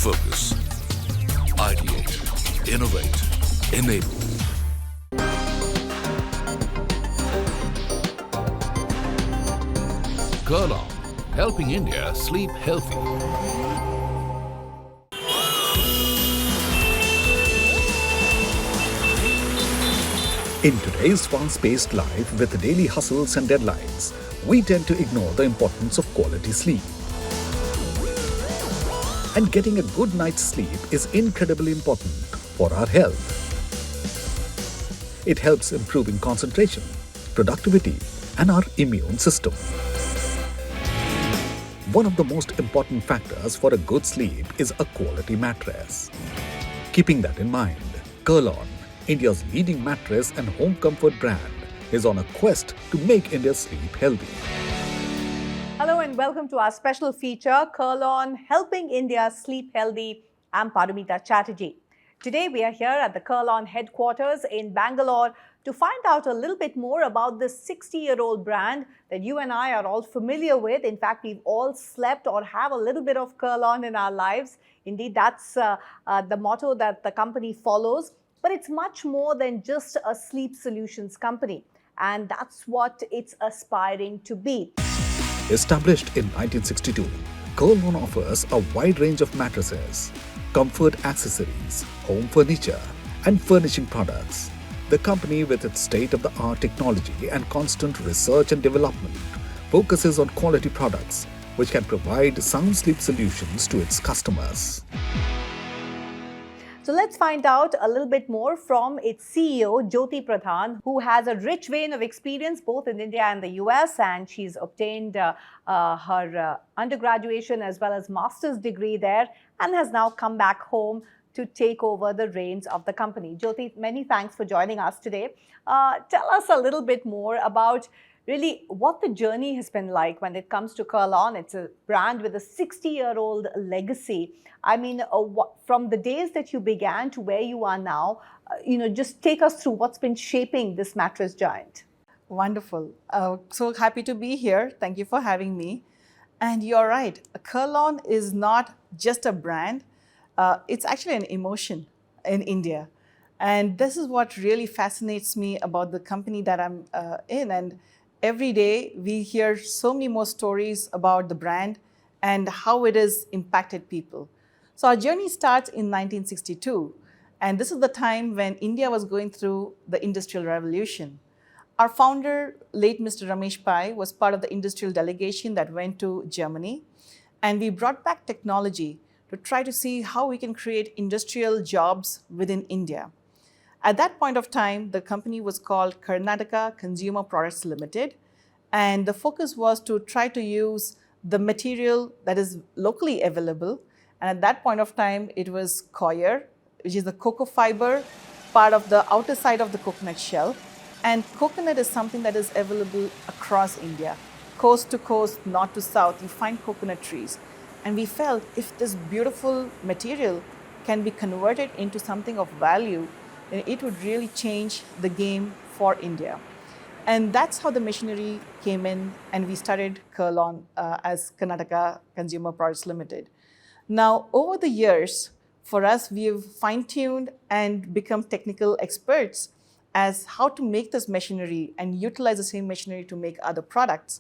Focus. Ideate. Innovate. Enable. Kurlon, helping India sleep healthy. In today's fast-paced life with daily hustles and deadlines, we tend to ignore the importance of quality sleep. And getting a good night's sleep is incredibly important for our health. It helps improving concentration, productivity, and our immune system. One of the most important factors for a good sleep is a quality mattress. Keeping that in mind, Kurl-on, India's leading mattress and home comfort brand, is on a quest to make India sleep healthy. Hello and welcome to our special feature, Kurl-on, Helping India Sleep Healthy. I'm Paramita Chatterjee. Today we are here at the Kurl-on headquarters in Bangalore to find out a little bit more about this 60-year-old brand that you and I are all familiar with. In fact, we've all slept or have a little bit of Kurl-on in our lives. Indeed, that's the motto that the company follows. But it's much more than just a sleep solutions company. And that's what it's aspiring to be. Established in 1962, Kurl-on offers a wide range of mattresses, comfort accessories, home furniture, and furnishing products. The company, with its state-of-the-art technology and constant research and development, focuses on quality products which can provide sound sleep solutions to its customers. So let's find out a little bit more from its CEO, Jyothi Pradhan, who has a rich vein of experience both in India and the US, and she's obtained her undergraduation as well as master's degree there and has now come back home to take over the reins of the company. Jyothi, many thanks for joining us today. Tell us a little bit more about really what the journey has been like when it comes to Kurl-on. It's a brand with a 60-year-old legacy. I mean, from the days that you began to where you are now, just take us through what's been shaping this mattress giant. Wonderful. So happy to be here. Thank you for having me. And you're right, Kurl-on is not just a brand. It's actually an emotion in India. And this is what really fascinates me about the company that I'm in. And every day we hear so many more stories about the brand and how it has impacted people. So our journey starts in 1962. And this is the time when India was going through the Industrial Revolution. Our founder, late Mr. Ramesh Pai, was part of the industrial delegation that went to Germany. And we brought back technology to try to see how we can create industrial jobs within India. At that point of time, the company was called Karnataka Consumer Products Limited, and the focus was to try to use the material that is locally available. And at that point of time, it was coir, which is the cocoa fiber, part of the outer side of the coconut shell. And coconut is something that is available across India. Coast to coast, north to south, you find coconut trees. And we felt if this beautiful material can be converted into something of value, then it would really change the game for India. And that's how the machinery came in, and we started Kurl-on as Karnataka Consumer Products Limited. Now, over the years, for us, we've fine-tuned and become technical experts as how to make this machinery and utilize the same machinery to make other products.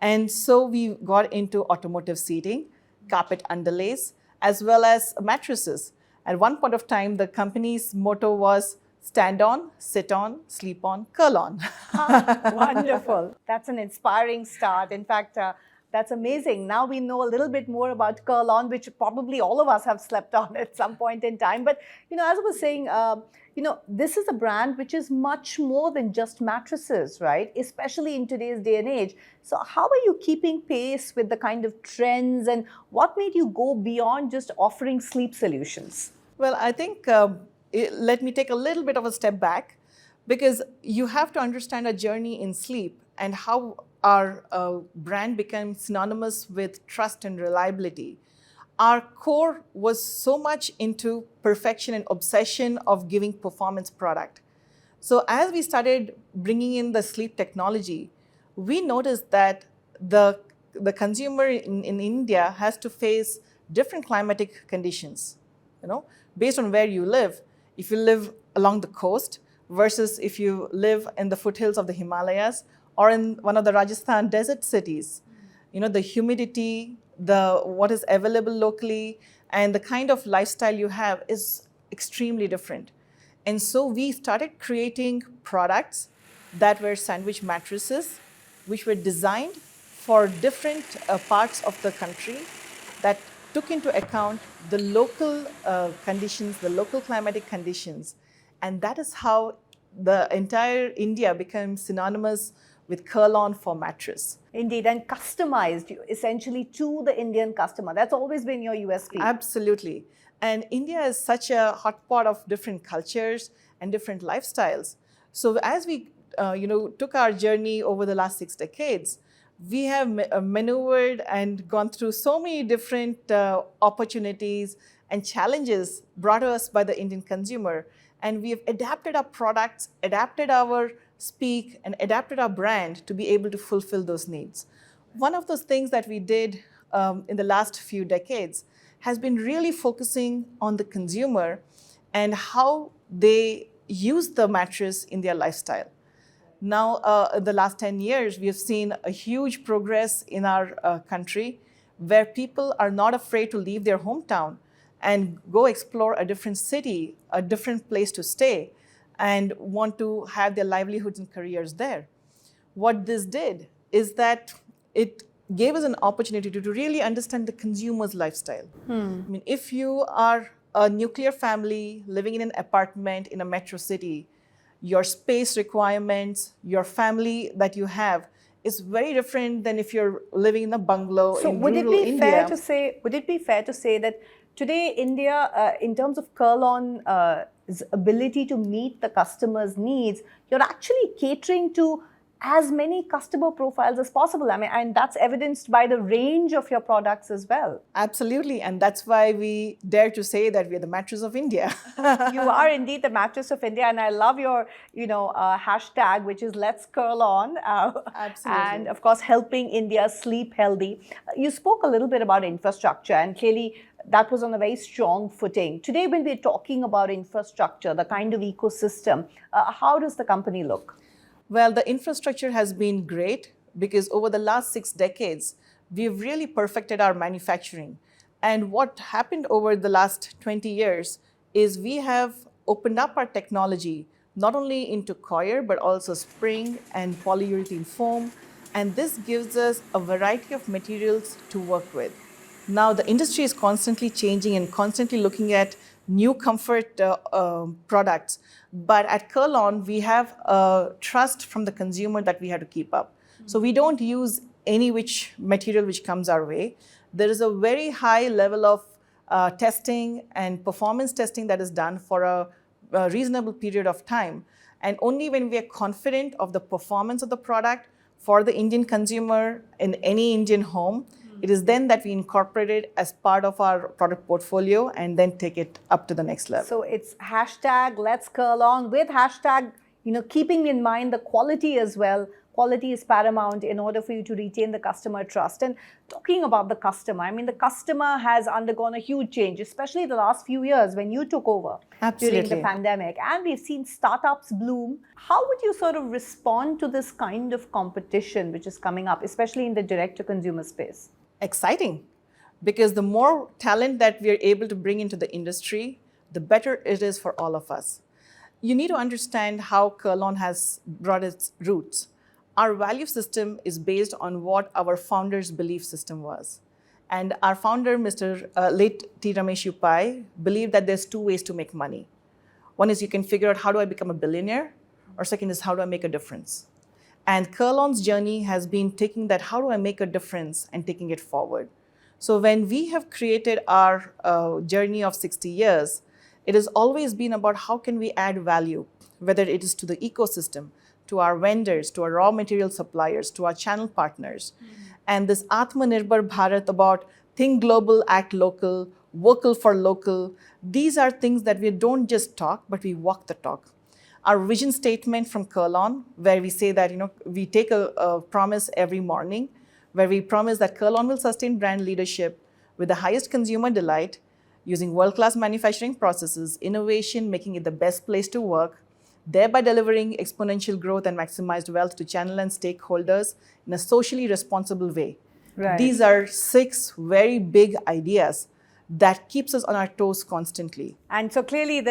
And so we got into automotive seating, carpet underlays, as well as mattresses. At one point of time, the company's motto was stand on, sit on, sleep on, Kurl-on. Wonderful. That's an inspiring start. In fact, that's amazing. Now we know a little bit more about Kurl-on, which probably all of us have slept on at some point in time. But, as I was saying, this is a brand which is much more than just mattresses, right? Especially in today's day and age. So how are you keeping pace with the kind of trends, and what made you go beyond just offering sleep solutions? Well, I think let me take a little bit of a step back, because you have to understand a journey in sleep and how our brand became synonymous with trust and reliability. Our core was so much into perfection and obsession of giving performance product. So as we started bringing in the sleep technology, we noticed that the consumer in India has to face different climatic conditions, based on where you live. If you live along the coast versus if you live in the foothills of the Himalayas or in one of the Rajasthan desert cities, the humidity, what is available locally, and the kind of lifestyle you have is extremely different. And so we started creating products that were sandwich mattresses, which were designed for different parts of the country that took into account the local conditions, the local climatic conditions. And that is how the entire India became synonymous with Kurl-on for mattress. Indeed, and customized essentially to the Indian customer. That's always been your USP. Absolutely. And India is such a hotspot of different cultures and different lifestyles. So as we took our journey over the last 6 decades, we have maneuvered and gone through so many different opportunities and challenges brought to us by the Indian consumer. And we have adapted our products, adapted our speak, and adapted our brand to be able to fulfill those needs. One of those things that we did in the last few decades has been really focusing on the consumer and how they use the mattress in their lifestyle. Now, in the last 10 years, we have seen a huge progress in our country where people are not afraid to leave their hometown and go explore a different city, a different place to stay, and want to have their livelihoods and careers there. What this did is that it gave us an opportunity to really understand the consumer's lifestyle. I mean, if you are a nuclear family living in an apartment in a metro city, your space requirements, your family that you have is very different than if you're living in a bungalow in rural India. Would it be fair to say that today India, in terms of Kurlon's ability to meet the customer's needs, you're actually catering to as many customer profiles as possible? I mean, and that's evidenced by the range of your products as well. Absolutely, and that's why we dare to say that we are the mattress of India. You are indeed the mattress of India, and I love your, hashtag, which is Let's Kurl-on. Absolutely. And of course, helping India sleep healthy. You spoke a little bit about infrastructure, and clearly that was on a very strong footing. Today, when we're talking about infrastructure, the kind of ecosystem, how does the company look? Well, the infrastructure has been great because over the last 6 decades, we've really perfected our manufacturing. And what happened over the last 20 years is we have opened up our technology, not only into coir, but also spring and polyurethane foam. And this gives us a variety of materials to work with. Now, the industry is constantly changing and constantly looking at new comfort products. But at Kurl-on, we have a trust from the consumer that we have to keep up. So we don't use any which material which comes our way. There is a very high level of testing and performance testing that is done for a reasonable period of time. And only when we are confident of the performance of the product for the Indian consumer in any Indian home, it is then that we incorporate it as part of our product portfolio and then take it up to the next level. So it's hashtag Let's Kurl-on with hashtag, keeping in mind the quality as well. Quality is paramount in order for you to retain the customer trust. And talking about the customer, I mean, the customer has undergone a huge change, especially the last few years when you took over. Absolutely. During the pandemic. And we've seen startups bloom. How would you sort of respond to this kind of competition which is coming up, especially in the direct-to-consumer space? Exciting, because the more talent that we are able to bring into the industry, the better it is for all of us. You need to understand how Kurl-on has brought its roots. Our value system is based on what our founder's belief system was. And our founder, Mr. Late T. Ramesh Upai, believed that there's 2 ways to make money. One is you can figure out how do I become a billionaire, or second is how do I make a difference. And Kurl-on's journey has been taking that, how do I make a difference, and taking it forward. So when we have created our journey of 60 years, it has always been about how can we add value, whether it is to the ecosystem, to our vendors, to our raw material suppliers, to our channel partners. And this Atmanirbhar Bharat about think global, act local, vocal for local, these are things that we don't just talk, but we walk the talk. Our vision statement from Kurl-on, where we say that we take a promise every morning, where we promise that Kurl-on will sustain brand leadership, with the highest consumer delight, using world-class manufacturing processes, innovation, making it the best place to work, thereby delivering exponential growth and maximized wealth to channel and stakeholders in a socially responsible way. Right. These are 6 very big ideas that keeps us on our toes constantly. And so clearly,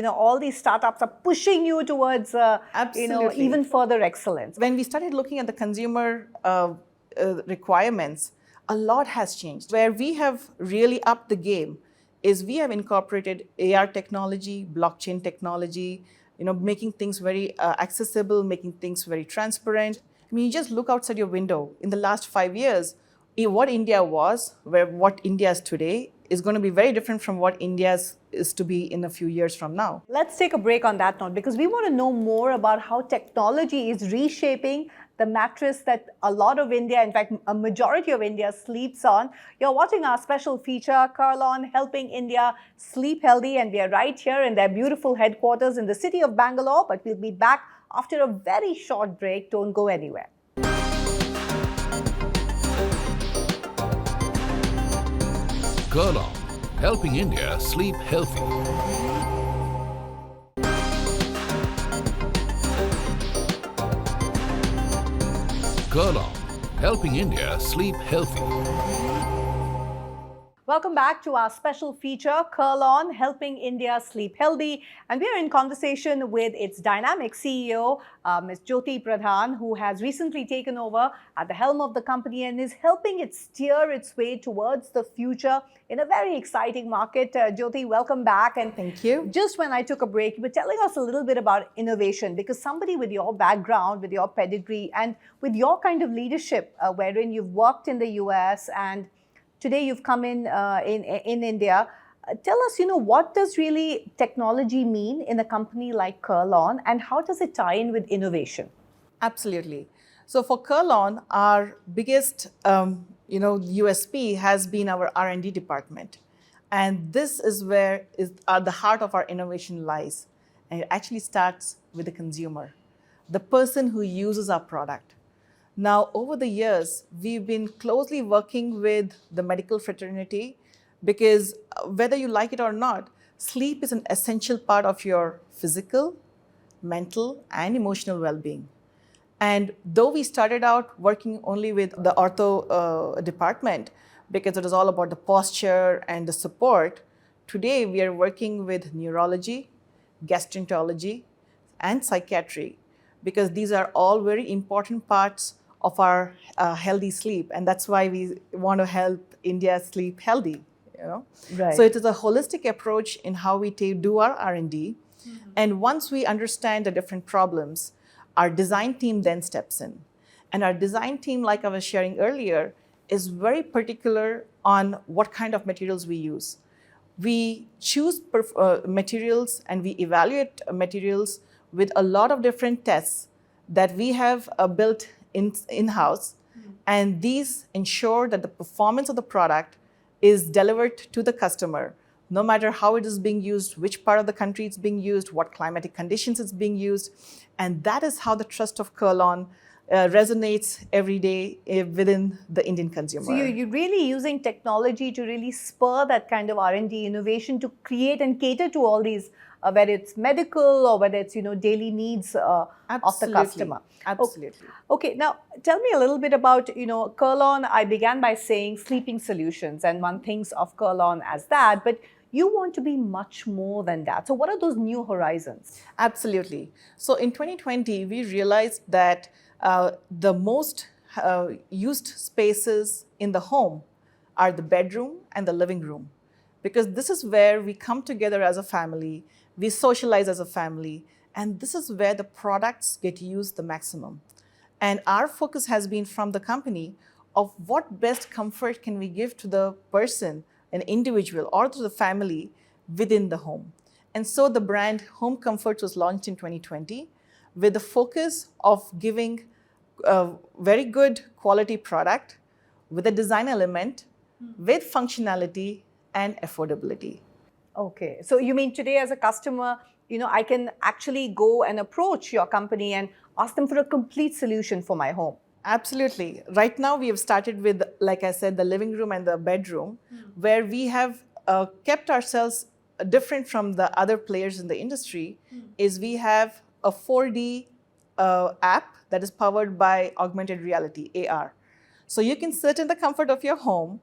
all these startups are pushing you towards, Absolutely. even further excellence. When we started looking at the consumer requirements, a lot has changed. Where we have really upped the game is we have incorporated AR technology, blockchain technology, making things very accessible, making things very transparent. I mean, you just look outside your window. In the last 5 years, what India was, what India is today, is going to be very different from what India is to be in a few years from now. Let's take a break on that note, because we want to know more about how technology is reshaping the mattress that a lot of India, in fact, a majority of India sleeps on. You're watching our special feature, Kurlon, Helping India Sleep Healthy, and we are right here in their beautiful headquarters in the city of Bangalore, but we'll be back after a very short break. Don't go anywhere. Kurlon, helping India sleep healthy. Kurlon, helping India sleep healthy. Welcome back to our special feature, Kurlon, Helping India Sleep Healthy. And we are in conversation with its dynamic CEO, Ms Jyothi Pradhan, who has recently taken over at the helm of the company and is helping it steer its way towards the future in a very exciting market. Jyothi, welcome back. And thank you. Just when I took a break, you were telling us a little bit about innovation, because somebody with your background, with your pedigree, and with your kind of leadership, wherein you've worked in the US and today you've come in India. Tell us, what does really technology mean in a company like Kurlon, and how does it tie in with innovation? Absolutely. So for Kurlon, our biggest USP has been our R&D department. And this is where the heart of our innovation lies. And it actually starts with the consumer, the person who uses our product. Now, over the years, we've been closely working with the medical fraternity, because whether you like it or not, sleep is an essential part of your physical, mental, and emotional well-being. And though we started out working only with the ortho department, because it was all about the posture and the support, today we are working with neurology, gastroenterology, and psychiatry, because these are all very important parts of our healthy sleep. And that's why we want to help India sleep healthy. Right. So it is a holistic approach in how we do our R&D. Mm-hmm. And once we understand the different problems, our design team then steps in. And our design team, like I was sharing earlier, is very particular on what kind of materials we use. We choose materials and we evaluate materials with a lot of different tests that we have built in-house. Mm-hmm. And these ensure that the performance of the product is delivered to the customer, no matter how it is being used, which part of the country it's being used, what climatic conditions it's being used. And that is how the trust of Kurlon resonates every day within the Indian consumer. So you're really using technology to really spur that kind of R&D innovation to create and cater to all these, whether it's medical or whether it's daily needs of the customer. Absolutely. Okay, now tell me a little bit about Kurlon. I began by saying sleeping solutions, and one thinks of Kurlon as that, but you want to be much more than that. So what are those new horizons? Absolutely. So in 2020, we realized that the most used spaces in the home are the bedroom and the living room, because this is where we come together as a family, we socialize as a family, and this is where the products get used the maximum. And our focus has been from the company of what best comfort can we give to the person, an individual, or to the family within the home. And so the brand Home Comforts was launched in 2020 with the focus of giving a very good quality product with a design element, with functionality and affordability. Okay, so you mean today as a customer, I can actually go and approach your company and ask them for a complete solution for my home? Absolutely. Right now, we have started with, like I said, the living room and the bedroom, where we have kept ourselves different from the other players in the industry. Is we have a 4D app that is powered by augmented reality, AR. So you can sit in the comfort of your home,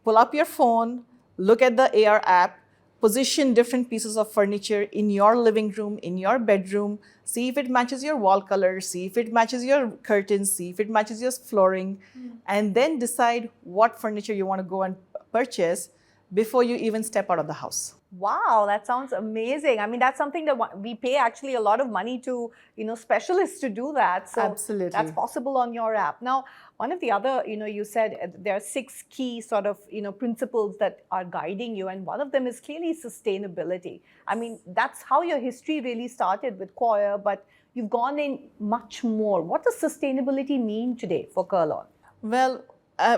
pull up your phone, look at the AR app, position different pieces of furniture in your living room, in your bedroom, see if it matches your wall color, see if it matches your curtains, see if it matches your flooring, and then decide what furniture you want to go and purchase before you even step out of the house. Wow, that sounds amazing. I mean, that's something that we pay actually a lot of money to, specialists to do that. So Absolutely. that's possible on your app. Now, one of the other, you said there are 6 key sort of, principles that are guiding you. And one of them is clearly sustainability. I mean, that's how your history really started with Coir, but you've gone in much more. What does sustainability mean today for Kurl-on? Well,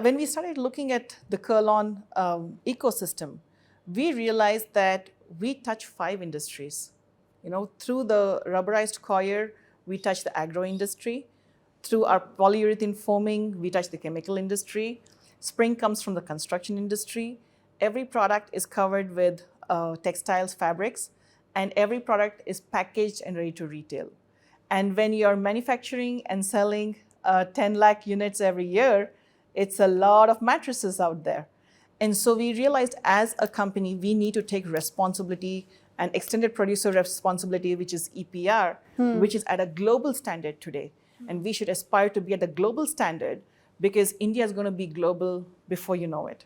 when we started looking at the Kurl-on ecosystem, we realized that we touch 5 industries. Through the rubberized coir, we touch the agro industry. Through our polyurethane foaming, we touch the chemical industry. Spring comes from the construction industry. Every product is covered with textiles, fabrics, and every product is packaged and ready to retail. And when you're manufacturing and selling 10 lakh units every year, it's a lot of mattresses out there. And so we realized as a company, we need to take responsibility and extended producer responsibility, which is EPR, which is at a global standard today. And we should aspire to be at the global standard because India is going to be global before you know it.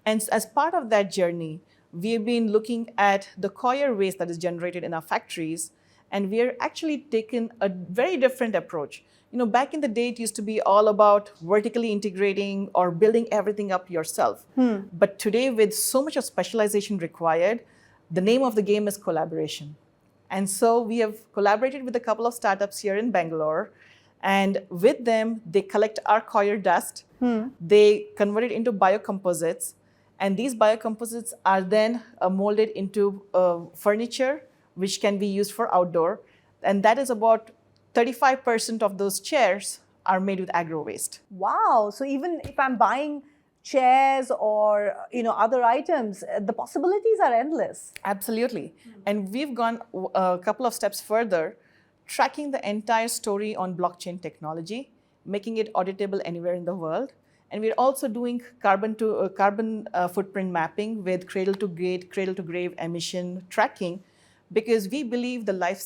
And as part of that journey, we've been looking at the coir waste that is generated in our factories, and we're actually taken a very different approach. Back in the day, it used to be all about vertically integrating or building everything up yourself. But today, with so much of specialization required, the name of the game is collaboration. And so we have collaborated with a couple of startups here in Bangalore. And with them, they collect our coir dust. They convert it into biocomposites. And these biocomposites are then molded into furniture, which can be used for outdoor. And that is about 35% of those chairs are made with agro waste. Wow. So even if I'm buying chairs or other items, the possibilities are endless. Absolutely. And we've gone a couple of steps further, tracking the entire story on blockchain technology, making it auditable anywhere in the world. And we're also doing carbon footprint mapping with cradle to grave emission tracking, because we believe the life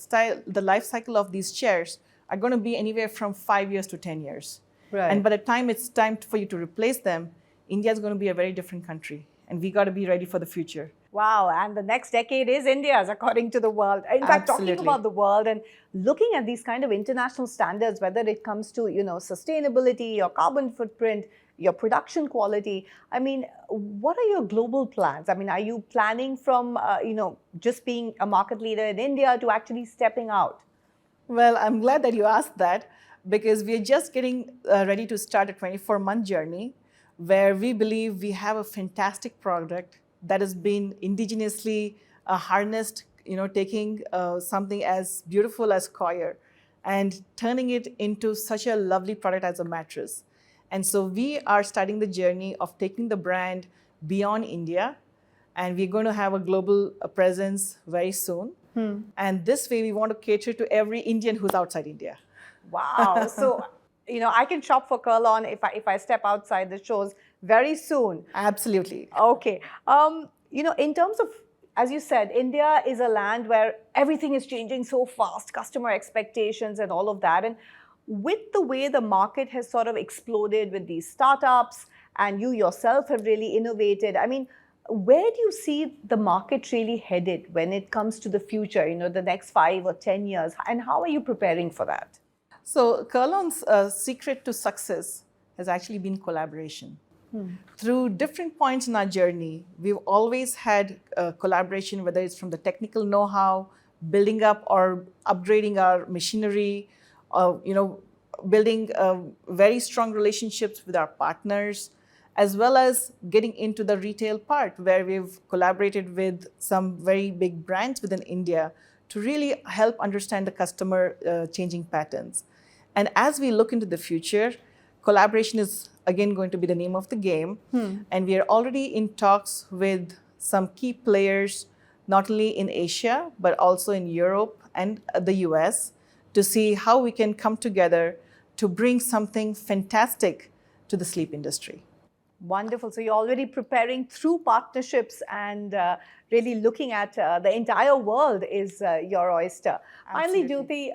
cycle of these chairs are going to be anywhere from 5 years to 10 years. Right. And by the time it's time for you to replace them, India is going to be a very different country. And we got to be ready for the future. Wow, and the next decade is India's, according to the world. In fact, Absolutely. talking about the world and looking at these kind of international standards, whether it comes to, sustainability, your carbon footprint, your production quality. I mean, what are your global plans? I mean, are you planning from, just being a market leader in India to actually stepping out? Well, I'm glad that you asked that, because we're just getting ready to start a 24-month journey where we believe we have a fantastic product that has been indigenously harnessed, taking something as beautiful as coir and turning it into such a lovely product as a mattress. And so we are starting the journey of taking the brand beyond India, and we're going to have a global presence very soon. And this way, we want to cater to every Indian who's outside India. Wow. So, I can shop for Kurl-on if I step outside the shows very soon. Absolutely. Okay. In terms of, as you said, India is a land where everything is changing so fast, customer expectations and all of that. And with the way the market has sort of exploded with these startups, and you yourself have really innovated, I mean, where do you see the market really headed when it comes to the future, the next 5 or 10 years? And how are you preparing for that? So Kurlon's secret to success has actually been collaboration. Through different points in our journey, we've always had collaboration, whether it's from the technical know-how, building up or upgrading our machinery, building very strong relationships with our partners, as well as getting into the retail part, where we've collaborated with some very big brands within India to really help understand the customer changing patterns. And as we look into the future, Collaboration is again going to be the name of the game. And we are already in talks with some key players, not only in Asia, but also in Europe and the US, to see how we can come together to bring something fantastic to the sleep industry. Wonderful. So you're already preparing through partnerships and really looking at the entire world is your oyster. Finally, Jyothi,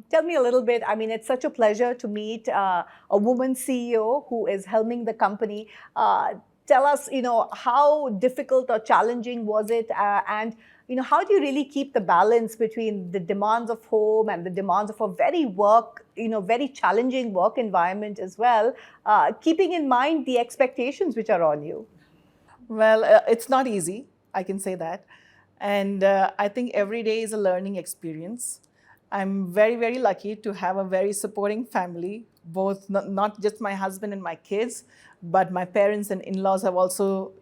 tell me a little bit. I mean, it's such a pleasure to meet a woman CEO who is helming the company. Tell us, how difficult or challenging was it? And how do you really keep the balance between the demands of home and the demands of a very challenging work environment as well, keeping in mind the expectations which are on you? Well, it's not easy, I can say that. And I think every day is a learning experience. I'm very, very lucky to have a very supporting family, both not just my husband and my kids, but my parents and in-laws have also,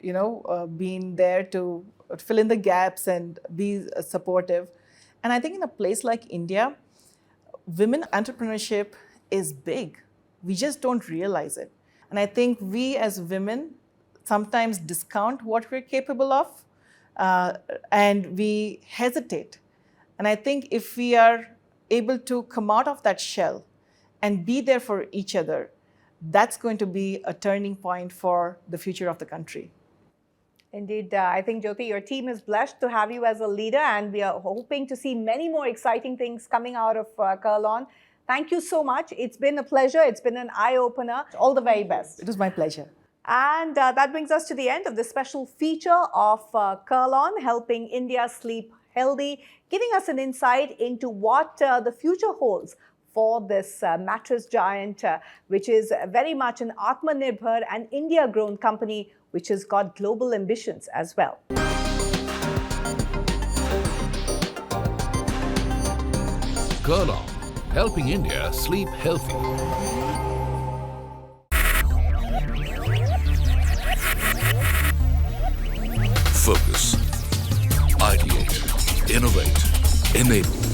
been there to fill in the gaps and be supportive. And I think in a place like India, women entrepreneurship is big. We just don't realize it. And I think we as women sometimes discount what we're capable of, and we hesitate. And I think if we are able to come out of that shell and be there for each other, that's going to be a turning point for the future of the country. Indeed, I think, Jyothi, your team is blessed to have you as a leader, and we are hoping to see many more exciting things coming out of Kurl-on. Thank you so much. It's been a pleasure. It's been an eye-opener. All the very best. It was my pleasure. And that brings us to the end of this special feature of Kurl-on, helping India sleep healthy, giving us an insight into what the future holds for this mattress giant, which is very much an Atmanirbhar and India-grown company, which has got global ambitions as well. Kurlon, helping India sleep healthy. Focus, ideate, innovate, enable.